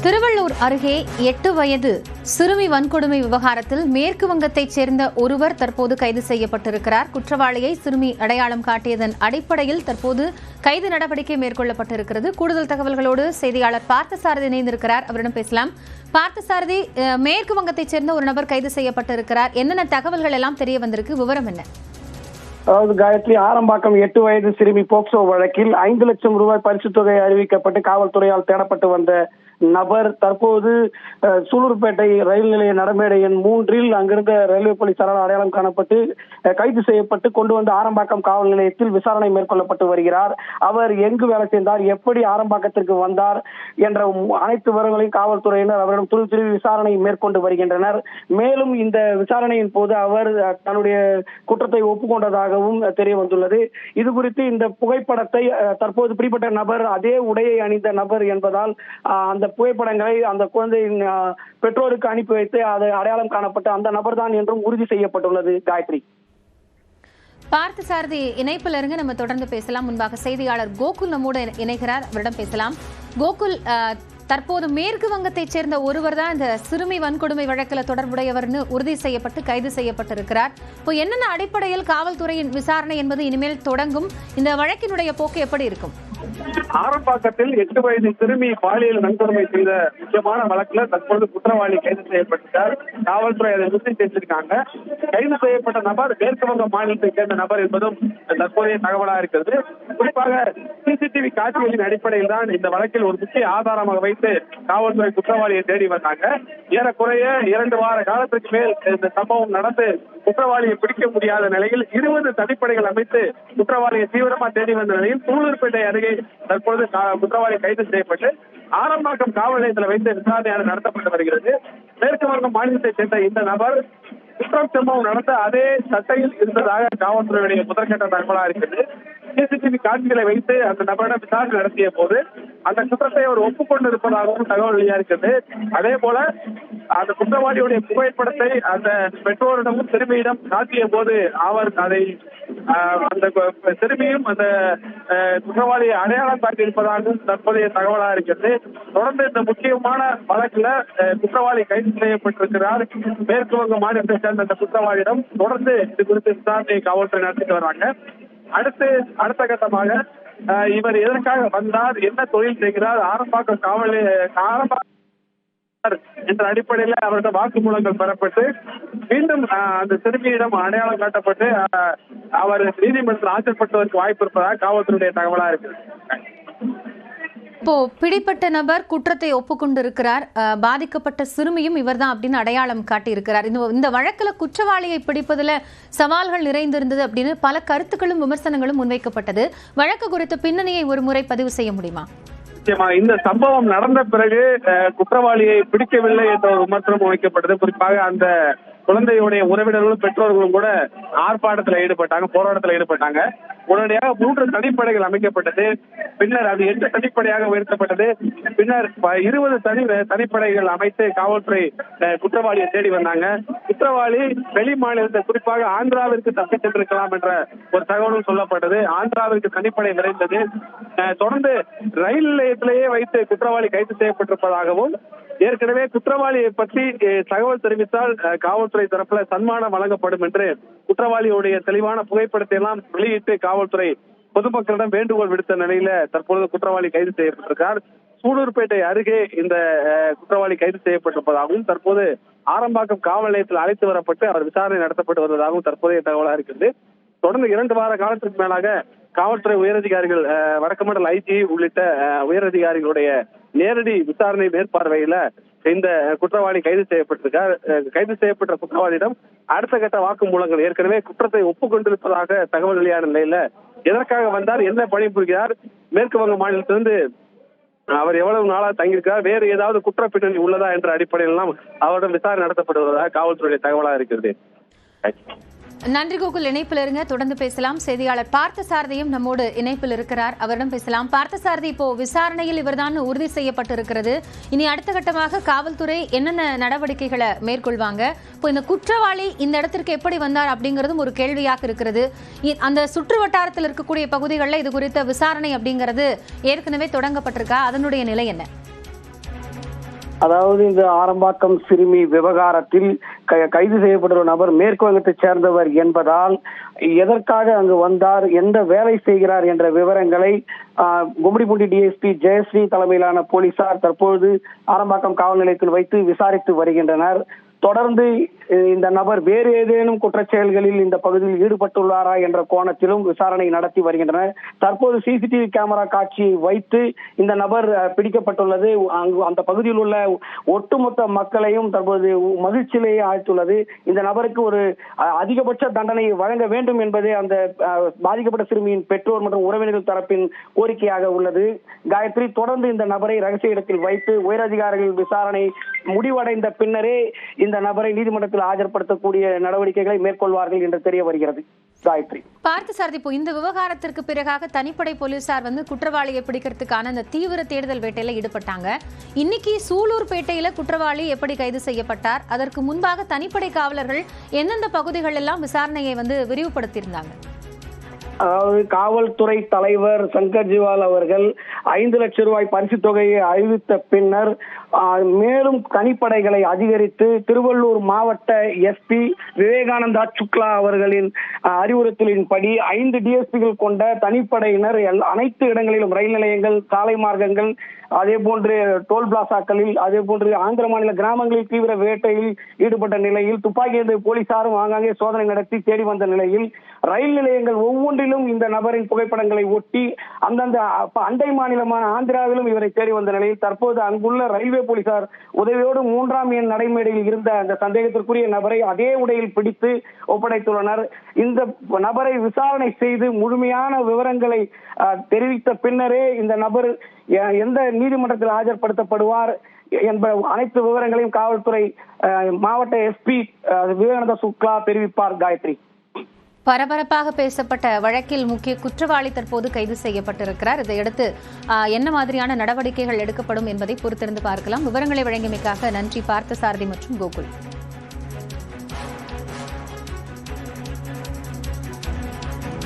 திருவள்ளூர் அருகே 8 வயது சிறுமி வன்கொடுமை விவகாரத்தில் மேற்கு வங்கத்தைச் சேர்ந்த ஒருவர் தற்போது கைது செய்யப்பட்டிருக்கிறார். குற்றவாளியை சிறுமி அடையாளம் காட்டியதன் அடிப்படையில் தற்போது கைது நடவடிக்கை மேற்கொள்ளப்பட்டிருக்கிறது. கூடுதல் தகவல்களோடு செய்தியாளர் பார்த்தசாரதி இணைந்திருக்கிறார். அவரிடம் பேசலாம். பார்த்தசாரதி, மேற்கு வங்கத்தைச் சேர்ந்த ஒரு நபர் கைது செய்யப்பட்டிருக்கிறார். என்னென்ன தகவல்கள் எல்லாம் தெரிய வந்திருக்கு? விவரம் என்ன? அதாவது காயத்ரி, ஆரம்பாக்கம் 8 வயது சிறுமி போக்சோ வழக்கில் 5 லட்சம் ரூபாய் பரிசுத் தொகை அறிவிக்கப்பட்டு காவல்துறையால் தேடப்பட்டு வந்த நபர் தற்போது சூலூர்பேட்டை ரயில் நிலைய நடைமேடை எண் 3 அங்கிருந்த ரயில்வே போலீசாரால் அடையாளம் காணப்பட்டு கைது செய்யப்பட்டு கொண்டு வந்து ஆரம்பாக்கம் காவல் நிலையத்தில் விசாரணை மேற்கொள்ளப்பட்டு வருகிறார். அவர் எங்கு வேலை செய்தார், எப்படி ஆரம்பாக்கத்திற்கு வந்தார் என்ற அனைத்து விவரங்களையும் காவல்துறையினர் அவரிடம் துருவி விசாரணை மேற்கொண்டு வருகின்றனர். மேலும் இந்த விசாரணையின் போது அவர் தன்னுடைய குற்றத்தை ஒப்புக்கொண்டதாகவும் தெரிய வந்துள்ளது. இது குறித்து இந்த புகைப்படத்தை தற்போது பிடிப்பட்ட நபர் அதே உடையை அணிந்த நபர் என்பதால் அந்த புகைப்படங்களை அந்த குழந்தையின் பெற்றோருக்கு அனுப்பி வைத்து அது அடையாளம் காணப்பட்ட அந்த நபர் தான் என்றும் உறுதி செய்யப்பட்டுள்ளது. காயத்ரி, பார்த்தசாரதி இணைப்பில் இருங்க, நம்ம தொடர்ந்து பேசலாம். முன்பாக செய்தியாளர் கோகுல் நம்மோடு இணைகிறார். அவரிடம் பேசலாம். கோகுல், தற்போது மேற்கு வங்கத்தைச் சேர்ந்த ஒருவர் தான் இந்த சிறுமி வன்கொடுமை வழக்கில் தொடர்புடையவர்னு உறுதி செய்யப்பட்டு கைது செய்யப்பட்டிருக்கிறார். இப்போ என்னென்ன அடிப்படையில் காவல்துறையின் விசாரணை என்பது இனிமேல் தொடங்கும்? இந்த வழக்கினுடைய போக்கு எப்படி இருக்கும்? ஆரம்பாக்கத்தில் 8 வயது சிறுமி பாலியல் வன்கொடுமை செய்த முக்கியமான வழக்குல தற்போது குற்றவாளி கைது செய்யப்பட்டார். காவல்துறை அதை உறுதி செஞ்சிருக்காங்க. கைது செய்யப்பட்ட நபர் மேற்கு வங்க மாநிலத்தை சேர்ந்த நபர் என்பதும் தற்போதைய தகவலா இருக்கிறது. குறிப்பாக சிசிடிவி காட்சிகளின் அடிப்படையில் தான் இந்த வழக்கில் ஒரு முக்கிய ஆதாரமாக வைத்து காவல்துறை குற்றவாளியை தேடி வந்தாங்க. ஏறக்குறைய 2 வார காலத்திற்கு மேல் இந்த சம்பவம் நடந்து குற்றவாளியை பிடிக்க முடியாத நிலையில் 20 தனிப்படைகள் அமைத்து குற்றவாளியை தீவிரமா தேடி வந்த நிலையில் சூலூர்பேட்டை அருகே தற்பொழுது குற்றவாளி கைது செய்யப்பட்டு ஆரம்பாக்கம் காவல் நிலையத்தில் வைத்து விசாரணையானது நடத்தப்பட்டு வருகிறது. மேற்கு வங்கம் மாநிலத்தைச் சேர்ந்த இந்த நபர் குற்றம் சம்பவம் நடந்த அதே சட்டையில் இருந்ததாக காவல்துறையுடைய முதற்கட்ட தகவலா இருக்கிறது. சிசிடிவி காட்சிகளை வைத்து அந்த நபரிடம் விசாரணை நடத்திய போது அந்த குற்றத்தை அவர் ஒப்புக்கொண்டிருப்பதாகவும் தகவல் வெளியாகிறது. அதே போல அந்த குற்றவாளியுடைய புகைப்படத்தை அந்த பெற்றோரிடமும் சிறுமியிடம் காட்டிய போது அவர் அதை அந்த சிறுமியும் அந்த குற்றவாளியை அடையாளம் காட்டியிருப்பதாகவும் தற்போதைய தகவலா இருக்கிறது. தொடர்ந்து இந்த முக்கியமான வழக்குல குற்றவாளி கைது செய்யப்பட்டிருக்கிறார். மேற்கு வங்க மாநிலத்தை சேர்ந்த அந்த குற்றவாளியிடம் தொடர்ந்து இது குறித்து விசாரணையை காவல்துறை நடத்திட்டு வர்றாங்க. அடுத்த கட்டமாக இவர் எதற்காக வந்தார், என்ன தொழில் செய்கிறார், ஆரம்பாக்கம் என்ற அடிப்படையில் அவரிடம் வாக்குமூலங்கள் பெறப்பட்டு மீண்டும் அந்த சிறுமியிடம் அடையாளம் காட்டப்பட்டு அவர் நீதிமன்றத்தில் ஆஜர்படுத்துவதற்கு வாய்ப்பு இருப்பதாக காவல்துறையுடைய தகவலா இருக்கிறது. இப்போ பிடிப்பட்ட நபர் குற்றத்தை ஒப்புக்கொண்டிருக்கிறார். பாதிக்கப்பட்ட சிறுமியும் இவர்தான் அப்படின்னு அடையாளம் காட்டியிருக்கிறார். இந்த வழக்கில் குற்றவாளியை பிடிப்பதில் சவால்கள் நிறைந்திருந்தது அப்படின்னு பல கருத்துக்களும் விமர்சனங்களும் முன்வைக்கப்பட்டது. வழக்கு குறித்த பின்னணியை ஒரு முறை பதிவு செய்ய முடியுமா? இந்த சம்பவம் நடந்த பிறகு குற்றவாளியை பிடிக்கவில்லை என்ற ஒரு விமர்சனம் வைக்கப்பட்டது. குறிப்பாக அந்த குழந்தையுடைய உறவினர்களும் பெற்றோர்களும் கூட ஆர்ப்பாட்டத்தில் ஈடுபட்டாங்க, போராட்டத்தில் ஈடுபட்டாங்க. உடனடியாக 3 தனிப்படைகள் அமைக்கப்பட்டது. பின்னர் அது 8 தனிப்படையாக உயர்த்தப்பட்டது. பின்னர் 20 தனிப்படைகள் அமைத்து காவல்துறை குற்றவாளியை தேடி வந்தாங்க. குற்றவாளி வெளி மாநிலத்தை, குறிப்பாக ஆந்திராவிற்கு தப்பி சென்றிருக்கலாம் என்ற ஒரு தகவலும் சொல்லப்பட்டது. ஆந்திராவிற்கு தனிப்படை விரைந்தது. தொடர்ந்து ரயில் நிலையத்திலேயே வைத்து குற்றவாளி கைது செய்யப்பட்டிருப்பதாகவும், ஏற்கனவே குற்றவாளியை பற்றி தகவல் தெரிவித்தால் காவல்துறை தரப்புல சன்மானம் வழங்கப்படும் என்று குற்றவாளியுடைய தெளிவான புகைப்படத்தை எல்லாம் வெளியிட்டு காவல்துறை பொதுமக்களிடம் வேண்டுகோள் விடுத்த நிலையில தற்பொழுது குற்றவாளி கைது செய்யப்பட்டிருக்கார். சூலூர்பேட்டை அருகே இந்த குற்றவாளி கைது செய்யப்பட்டிருப்பதாகவும் தற்போது ஆரம்பாக்கம் காவல் நிலையத்தில் அழைத்து வரப்பட்டு அவர் விசாரணை நடத்தப்பட்டு வருவதாகவும் தற்போதைய தகவலா இருக்கிறது. தொடர்ந்து 2 வார காலத்திற்கு மேலாக காவல்துறை உயரதிகாரிகள், வடக்கு மண்டல ஐஜி உள்ளிட்ட உயரதிகாரிகளுடைய நேரடி விசாரணை மேற்பார்வையில இந்த குற்றவாளி கைது செய்யப்பட்டிருக்கார். கைது செய்யப்பட்ட குற்றவாளியிடம் அடுத்த கட்ட வாக்குமூலங்கள் ஏற்கனவே குற்றத்தை ஒப்புக்கொண்டிருப்பதாக தகவல் வெளியான நிலையில எதற்காக வந்தார், என்ன பணிபுரிகிறார், மேற்கு வங்க மாநிலத்திலிருந்து அவர் எவ்வளவு நாளா தங்கியிருக்கார், வேறு ஏதாவது குற்ற பின்னணி உள்ளதா என்ற அடிப்படையில் எல்லாம் அவரிடம் விசாரணை நடத்தப்படுவதாக காவல்துறையுடைய தகவலா இருக்கிறது. நன்றி கோகுல். இணைப்பில் இருங்க, தொடர்ந்து பேசலாம். செய்தியாளர் பார்த்தசாரதியும் நம்மோடு இணைப்பில் இருக்கிறார். அவரிடம் பேசலாம். பார்த்தசாரதி, இப்போ விசாரணையில் இவர்தான் உறுதி செய்யப்பட்டிருக்கிறது. இனி அடுத்த கட்டமாக காவல்துறை என்னென்ன நடவடிக்கைகளை மேற்கொள்வாங்க? இப்போ இந்த குற்றவாளி இந்த இடத்திற்கு எப்படி வந்தார் அப்படிங்கிறதும் ஒரு கேள்வியாக இருக்கிறது. அந்த சுற்று வட்டாரத்தில் இருக்கக்கூடிய பகுதிகளில் இது குறித்த விசாரணை அப்படிங்கிறது ஏற்கனவே தொடங்கப்பட்டிருக்கா? அதனுடைய நிலை என்ன? அதாவது இந்த ஆரம்பாக்கம் சிறுமி விவகாரத்தில் கைது செய்யப்பட்டுள்ள நபர் மேற்கு வங்கத்தைச் சேர்ந்தவர் என்பதால் எதற்காக அங்கு வந்தார், எந்த வேலை செய்கிறார் என்ற விவரங்களை கும்மிடிப்பூண்டி டிஎஸ்பி ஜெயஸ்ரீ தலைமையிலான போலீசார் தற்போது ஆரம்பாக்கம் காவல் நிலையத்தில் வைத்து விசாரித்து வருகின்றனர். தொடர்ந்து இந்த நபர் வேறு ஏதேனும் குற்றச்செயல்களில் இந்த பகுதியில் ஈடுபட்டுள்ளாரா என்ற கோணத்திலும் விசாரணை நடத்தி வருகின்றனர். தற்போது சிசிடிவி கேமரா காட்சியை வைத்து இந்த நபர் பிடிக்கப்பட்டுள்ளது. அந்த பகுதியில் உள்ள ஒட்டுமொத்த மக்களையும் தற்போது மகிழ்ச்சியிலேயே ஆழ்த்துள்ளது. இந்த நபருக்கு ஒரு அதிகபட்ச தண்டனை வழங்க வேண்டும் என்பதே அந்த பாதிக்கப்பட்ட சிறுமியின் பெற்றோர் மற்றும் உறவினர்கள் தரப்பின் கோரிக்கையாக உள்ளது. காயத்ரி, தொடர்ந்து இந்த நபரை ரகசிய இடத்தில் வைத்து உயரதிகாரிகள் விசாரணை முடிவடைந்த பின்னரே இந்த நபரை நீதிமன்றத்தில் ஆஜர்படுத்தக்கூடிய நடவடிக்கைகளை மேற்கொள்வார்கள் என்று தெரிய வருகிறது. காயத்ரி, பார்த்தசாரதி, இப்போ இந்த விவகாரத்திற்கு பிறகாக தனிப்படை போலீசார் குற்றவாளியை பிடிக்கிறதுக்கான அந்த தீவிர தேடுதல் வேட்டையில ஈடுபட்டாங்க. இன்னைக்கு சூலூர்பேட்டையில குற்றவாளி எப்படி கைது செய்யப்பட்டார், அதற்கு முன்பாக தனிப்படை காவலர்கள் எந்தெந்த பகுதிகள் எல்லாம் விசாரணையை விரிவுபடுத்தியிருந்தாங்க? அதாவது காவல்துறை தலைவர் சங்கர் ஜிவால் அவர்கள் 5 லட்சம் ரூபாய் பரிசு தொகையை அறிவித்த பின்னர் மேலும் தனிப்படைகளை அதிகரித்து திருவள்ளூர் மாவட்ட எஸ்பி விவேகானந்தா சுக்லா அவர்களின் அறிவுறுத்தலின்படி 5 டிஎஸ்பிகள் கொண்ட தனிப்படையினர் அனைத்து இடங்களிலும் ரயில் நிலையங்கள், சாலை மார்க்கங்கள், அதே போன்று டோல் பிளாசாக்களில், அதே போன்று ஆந்திர மாநில கிராமங்களில் தீவிர வேட்டையில் ஈடுபட்ட நிலையில் துப்பாக்கி ஏந்திய போலீசாரும் ஆங்காங்கே சோதனை நடத்தி தேடி வந்த நிலையில் ரயில் நிலையங்கள் ஒவ்வொன்றிலும் இந்த நபரின் புகைப்படங்களை ஒட்டி அந்தந்த அண்டை மாநிலமான ஆந்திராவிலும் இவரை தேடி வந்த நிலையில் தற்போது அங்குள்ள ரயில்வே போலீசார் உதவியோடு 3ஆம் எண் நடைமேடையில் இருந்த அந்த சந்தேகத்திற்குரிய நபரை அதே உடையில் பிடித்து ஒப்படைத்துள்ளனர். இந்த நபரை விசாரணை செய்து முழுமையான விவரங்களை தெரிவித்த பின்னரே இந்த நபர் எந்த நீதிமன்றத்தில் ஆஜர்படுத்தப்படுவார் என்ப அனைத்து விவரங்களையும் காவல்துறை மாவட்ட எஸ்பி விவேகானந்தா சுக்லா தெரிவிப்பார். காயத்ரி, பரபரப்பாக பேசப்பட்ட வழக்கில் முக்கிய குற்றவாளி தற்போது கைது செய்யப்பட்டிருக்கிறார். இதையடுத்து என்ன மாதிரியான நடவடிக்கைகள் எடுக்கப்படும் என்பதை பொறுத்திருந்து பார்க்கலாம். விவரங்களை வழங்கியமைக்காக நன்றி பார்த்தசாரதி மற்றும் கோகுல்.